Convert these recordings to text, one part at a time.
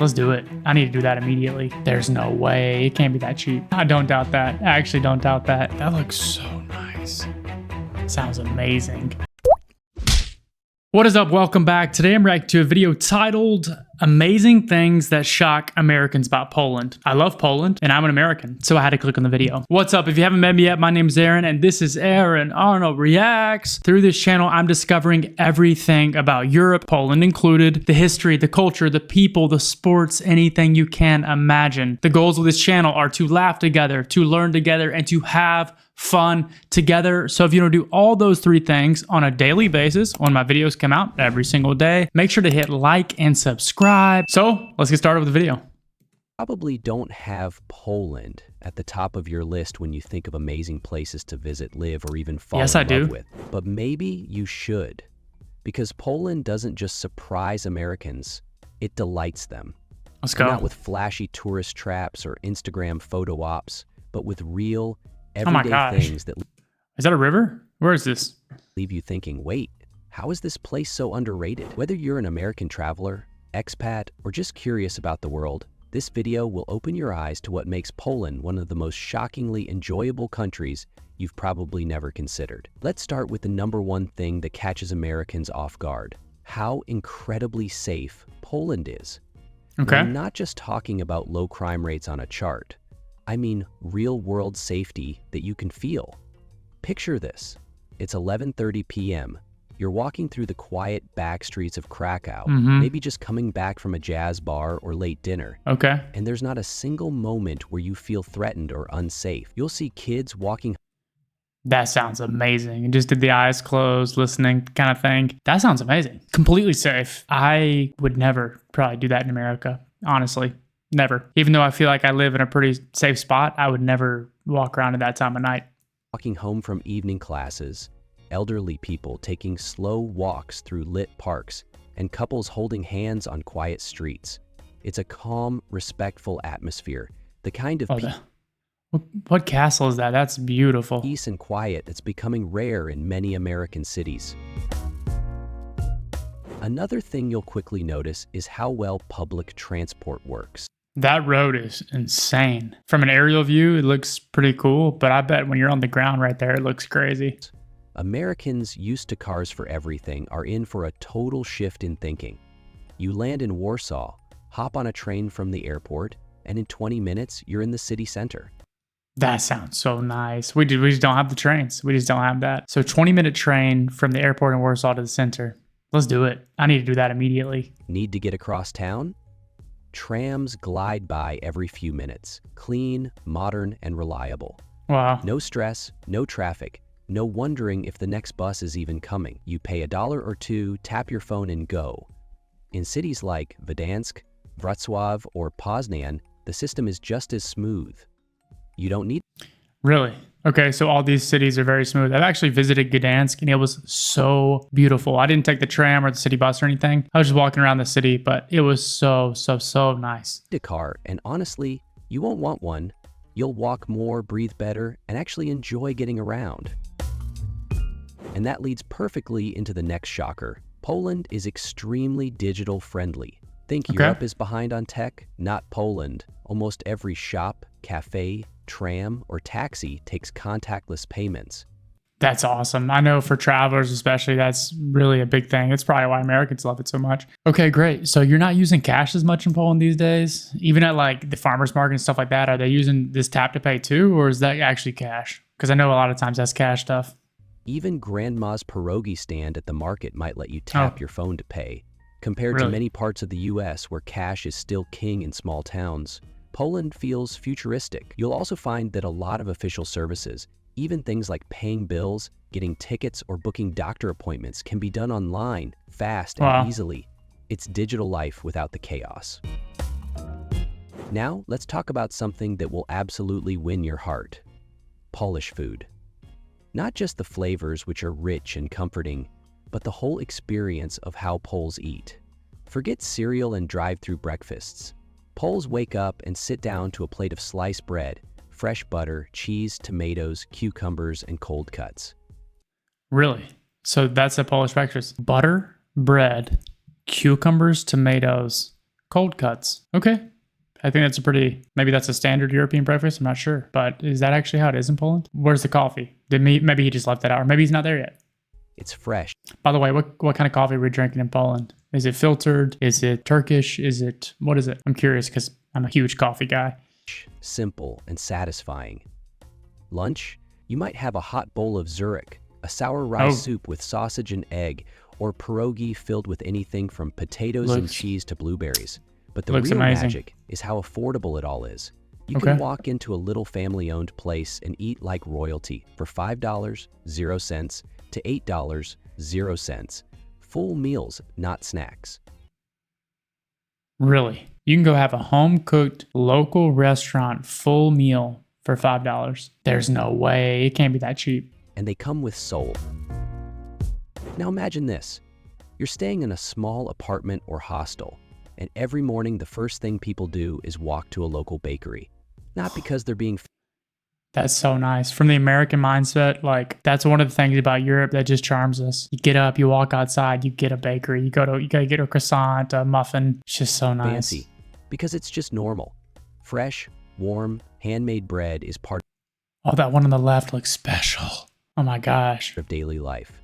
Let's do it. I need to do that immediately. There's no way. It can't be that cheap. I don't doubt that. I actually don't doubt that. That looks so nice. Sounds amazing. What is up? Welcome back. Today I'm reacting to a video titled Amazing Things That Shock Americans About Poland. I love Poland and I'm an American, so I had to click on the video. What's up? If you haven't met me yet, my name is Aaron and this is Aaron Arnold Reacts. Through this channel, I'm discovering everything about Europe, Poland included, the history, the culture, the people, the sports, anything you can imagine. The goals of this channel are to laugh together, to learn together, and to have fun together. So if you don't do all those three things on a daily basis, when my videos come out every single day, make sure to hit like and subscribe. So let's get started with the video. Probably don't have Poland at the top of your list when you think of amazing places to visit, live, or even fall in love with. But maybe you should, because Poland doesn't just surprise Americans, it delights them. Let's go. Not with flashy tourist traps or Instagram photo ops, but with real everyday things that... Is that a river? Where is this? Leave you thinking, wait, how is this place so underrated? Whether you're an American traveler, expat, or just curious about the world, this video will open your eyes to what makes Poland one of the most shockingly enjoyable countries you've probably never considered. Let's start with the #1 thing that catches Americans off guard: how incredibly safe Poland is. Okay. I'm not just talking about low crime rates on a chart. I mean real-world safety that you can feel. Picture this. It's 11:30 p.m. You're walking through the quiet back streets of Krakow, maybe just coming back from a jazz bar or late dinner. Okay. And there's not a single moment where you feel threatened or unsafe. You'll see kids walking... That sounds amazing. Just did the eyes closed, listening kind of thing. That sounds amazing. Completely safe. I would never probably do that in America, honestly. Never. Even though I feel like I live in a pretty safe spot, I would never walk around at that time of night. Walking home from evening classes, elderly people taking slow walks through lit parks, and couples holding hands on quiet streets. It's a calm, respectful atmosphere, the kind of what castle is that? That's beautiful. Peace and quiet that's becoming rare in many American cities. Another thing you'll quickly notice is how well public transport works. That road is insane. From an aerial view, it looks pretty cool, but I bet when you're on the ground right there, it looks crazy. Americans used to cars for everything are in for a total shift in thinking. You land in Warsaw, hop on a train from the airport, and in 20 minutes, you're in the city center. That sounds so nice. We just don't have the trains. We just don't have that. So 20-minute train from the airport in Warsaw to the center. Let's do it. I need to do that immediately. Need to get across town? Trams glide by every few minutes. Clean, modern, and reliable. Wow. No stress, no traffic, no wondering if the next bus is even coming. You pay $1 or $2, tap your phone, and go. In cities like Gdańsk, Wrocław, or Poznan, the system is just as smooth. You don't need... Really? Okay, so all these cities are very smooth. I've actually visited Gdańsk and it was so beautiful. I didn't take the tram or the city bus or anything. I was just walking around the city, but it was so nice. A car, and honestly, you won't want one. You'll walk more, breathe better, and actually enjoy getting around. And that leads perfectly into the next shocker. Poland is extremely digital friendly. Think Europe is behind on tech? Not Poland. Almost every shop, cafe, tram, or taxi takes contactless payments. That's awesome. I know for travelers especially, that's really a big thing. That's probably why Americans love it so much. Okay, great. So you're not using cash as much in Poland these days? Even at like the farmer's market and stuff like that, are they using this tap to pay too, or is that actually cash? Because I know a lot of times that's cash stuff. Even grandma's pierogi stand at the market might let you tap your phone to pay. Compared to many parts of the US where cash is still king in small towns, Poland feels futuristic. You'll also find that a lot of official services, even things like paying bills, getting tickets, or booking doctor appointments, can be done online, fast and easily. It's digital life without the chaos. Now, let's talk about something that will absolutely win your heart: Polish food. Not just the flavors, which are rich and comforting, but the whole experience of how Poles eat. Forget cereal and drive-through breakfasts. Poles wake up and sit down to a plate of sliced bread, fresh butter, cheese, tomatoes, cucumbers, and cold cuts. Really? So that's a Polish breakfast. Butter, bread, cucumbers, tomatoes, cold cuts. Okay. I think that's maybe that's a standard European breakfast. I'm not sure. But is that actually how it is in Poland? Where's the coffee? Maybe he just left that out, or maybe he's not there yet. It's fresh. By the way, what kind of coffee are we drinking in Poland? Is it filtered? Is it Turkish? What is it? I'm curious because I'm a huge coffee guy. Simple and satisfying. Lunch, you might have a hot bowl of Zurich, a sour rice soup with sausage and egg, or pierogi filled with anything from potatoes and cheese to blueberries. But the real magic is how affordable it all is. You can walk into a little family-owned place and eat like royalty for $5.00 to $8.00. Full meals, not snacks. Really? You can go have a home-cooked local restaurant full meal for $5. There's no way. It can't be that cheap. And they come with soul. Now imagine this. You're staying in a small apartment or hostel, and every morning the first thing people do is walk to a local bakery. Not because they're being... That's so nice. From the American mindset, like that's one of the things about Europe that just charms us. You get up, you walk outside, you get a bakery, you gotta get a croissant, a muffin. It's just so nice. Fancy, because it's just normal. Fresh, warm, handmade bread is part that one on the left looks special. Oh my gosh. of daily life.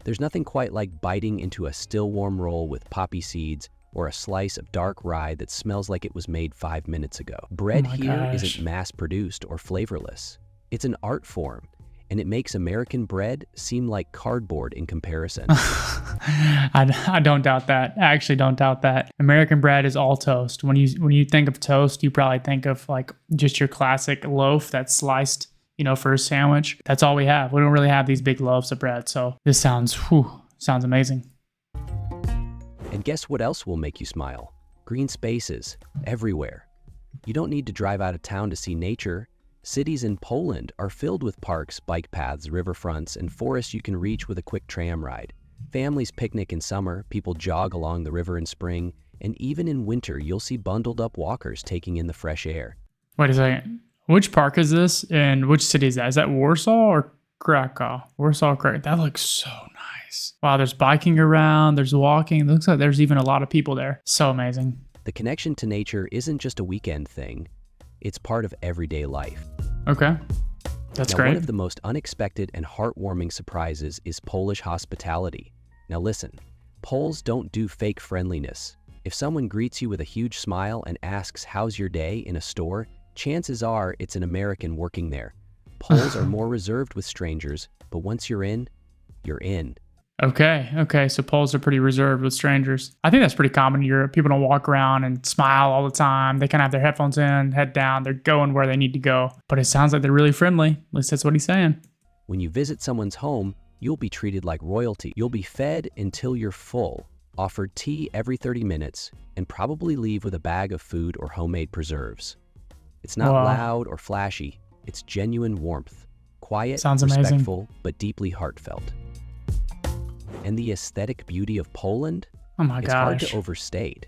There's nothing quite like biting into a still warm roll with poppy seeds or a slice of dark rye that smells like it was made 5 minutes ago. Bread here isn't mass-produced or flavorless. It's an art form, and it makes American bread seem like cardboard in comparison. I don't doubt that. I actually don't doubt that. American bread is all toast. When you think of toast, you probably think of like just your classic loaf that's sliced, for a sandwich. That's all we have. We don't really have these big loaves of bread. So this sounds amazing. And guess what else will make you smile? Green spaces everywhere. You don't need to drive out of town to see nature. Cities in Poland are filled with parks, bike paths, riverfronts, and forests you can reach with a quick tram ride. Families picnic in summer, people jog along the river in spring, and even in winter, you'll see bundled up walkers taking in the fresh air. Wait a second. Which park is this and which city is that? Is that Warsaw or Krakow? Warsaw, Krakow. That looks so nice. Wow, there's biking around, there's walking. It looks like there's even a lot of people there. So amazing. The connection to nature isn't just a weekend thing. It's part of everyday life. Okay. That's great. One of the most unexpected and heartwarming surprises is Polish hospitality. Now listen, Poles don't do fake friendliness. If someone greets you with a huge smile and asks, "How's your day?" in a store, chances are it's an American working there. Poles are more reserved with strangers, but once you're in, you're in. Okay. So Poles are pretty reserved with strangers. I think that's pretty common in Europe. People don't walk around and smile all the time. They kind of have their headphones in, head down. They're going where they need to go. But it sounds like they're really friendly. At least that's what he's saying. When you visit someone's home, you'll be treated like royalty. You'll be fed until you're full, offered tea every 30 minutes, and probably leave with a bag of food or homemade preserves. It's not loud or flashy. It's genuine warmth. Quiet, respectful, but deeply heartfelt. And the aesthetic beauty of Poland? Oh my gosh. It's hard to overstate.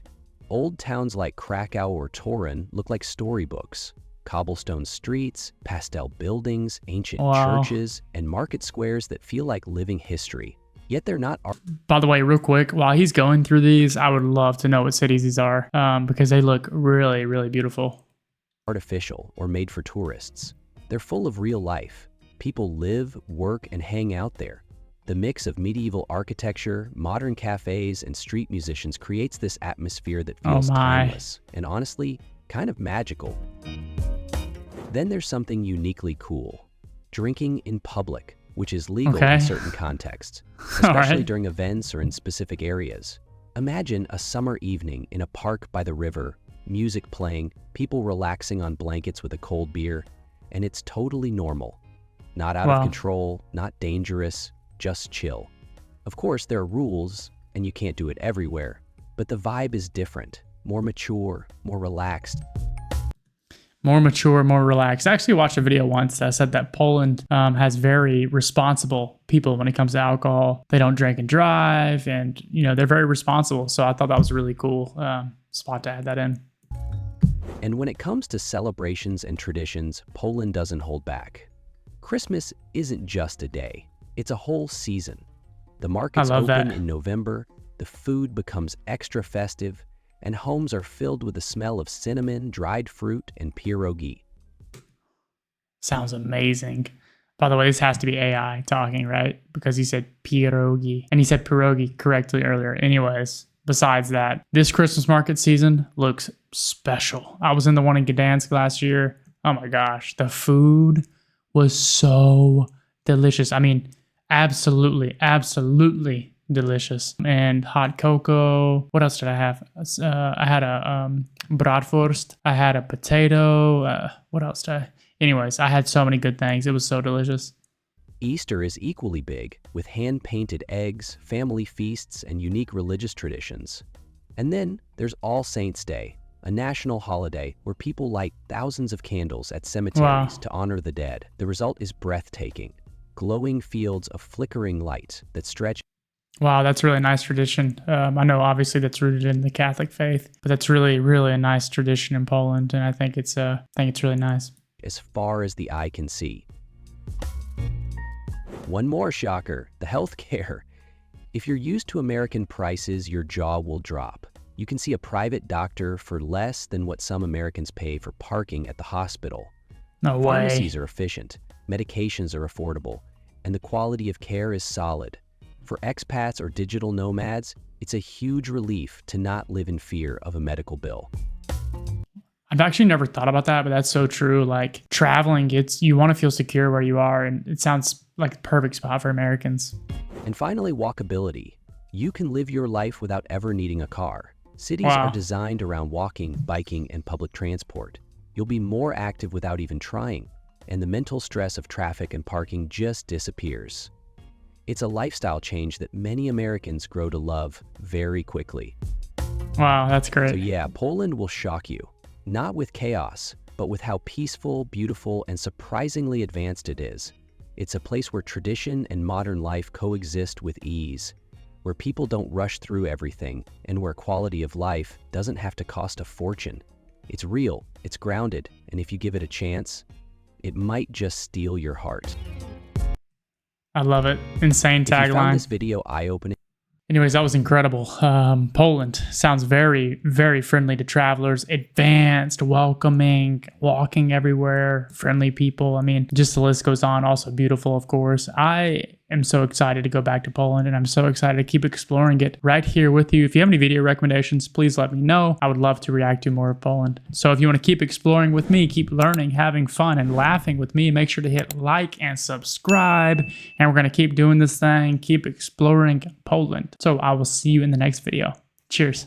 Old towns like Krakow or Torun look like storybooks. Cobblestone streets, pastel buildings, ancient churches, and market squares that feel like living history. Yet they're not. By the way, real quick, while he's going through these, I would love to know what cities these are because they look really, really beautiful. Artificial or made for tourists. They're full of real life. People live, work, and hang out there. The mix of medieval architecture, modern cafes, and street musicians creates this atmosphere that feels timeless and honestly, kind of magical. Then there's something uniquely cool. Drinking in public, which is legal in certain contexts, especially during events or in specific areas. Imagine a summer evening in a park by the river, music playing, people relaxing on blankets with a cold beer, and it's totally normal. Not out of control, not dangerous, just chill. Of course, there are rules, and you can't do it everywhere, but the vibe is different, more mature, more relaxed. More mature, more relaxed. I actually watched a video once that said that Poland has very responsible people when it comes to alcohol. They don't drink and drive, and they're very responsible. So I thought that was a really cool spot to add that in. And when it comes to celebrations and traditions, Poland doesn't hold back. Christmas isn't just a day, it's a whole season. The markets open in November, the food becomes extra festive, and homes are filled with the smell of cinnamon, dried fruit, and pierogi. Sounds amazing. By the way, this has to be AI talking, right? Because he said pierogi, and he said pierogi correctly earlier. Anyways, besides that, this Christmas market season looks special. I was in the one in Gdansk last year. Oh my gosh, the food was so delicious. I mean, absolutely, absolutely delicious. And hot cocoa. What else did I have? I had a bratwurst. I had a potato. What else did I? Anyways, I had so many good things. It was so delicious. Easter is equally big, with hand-painted eggs, family feasts, and unique religious traditions. And then there's All Saints' Day, a national holiday where people light thousands of candles at cemeteries to honor the dead. The result is breathtaking, glowing fields of flickering light that stretch. Wow, that's a really nice tradition. I know obviously that's rooted in the Catholic faith, but that's really, really a nice tradition in Poland, and I think it's really nice. As far as the eye can see. One more shocker, the healthcare. If you're used to American prices, your jaw will drop. You can see a private doctor for less than what some Americans pay for parking at the hospital. No way. Pharmacies are efficient, medications are affordable, and the quality of care is solid. For expats or digital nomads, it's a huge relief to not live in fear of a medical bill. I've actually never thought about that, but that's so true. Like traveling, you want to feel secure where you are, and it sounds like a perfect spot for Americans. And finally, walkability. You can live your life without ever needing a car. Cities are designed around walking, biking, and public transport. You'll be more active without even trying, and the mental stress of traffic and parking just disappears. It's a lifestyle change that many Americans grow to love very quickly. Wow, that's great. So yeah, Poland will shock you. Not with chaos, but with how peaceful, beautiful, and surprisingly advanced it is. It's a place where tradition and modern life coexist with ease, where people don't rush through everything, and where quality of life doesn't have to cost a fortune. It's real, it's grounded, and if you give it a chance, it might just steal your heart. I love it. Insane tagline. If you found this video eye-opening, anyways, that was incredible. Poland sounds very, very friendly to travelers, advanced, welcoming, walking everywhere, friendly people. I mean, just the list goes on. Also beautiful, of course. I am so excited to go back to Poland, and I'm so excited to keep exploring it right here with you. If you have any video recommendations, please let me know. I would love to react to more of Poland. So if you want to keep exploring with me, keep learning, having fun, and laughing with me, make sure to hit like and subscribe. And we're going to keep doing this thing, keep exploring Poland. So I will see you in the next video. Cheers.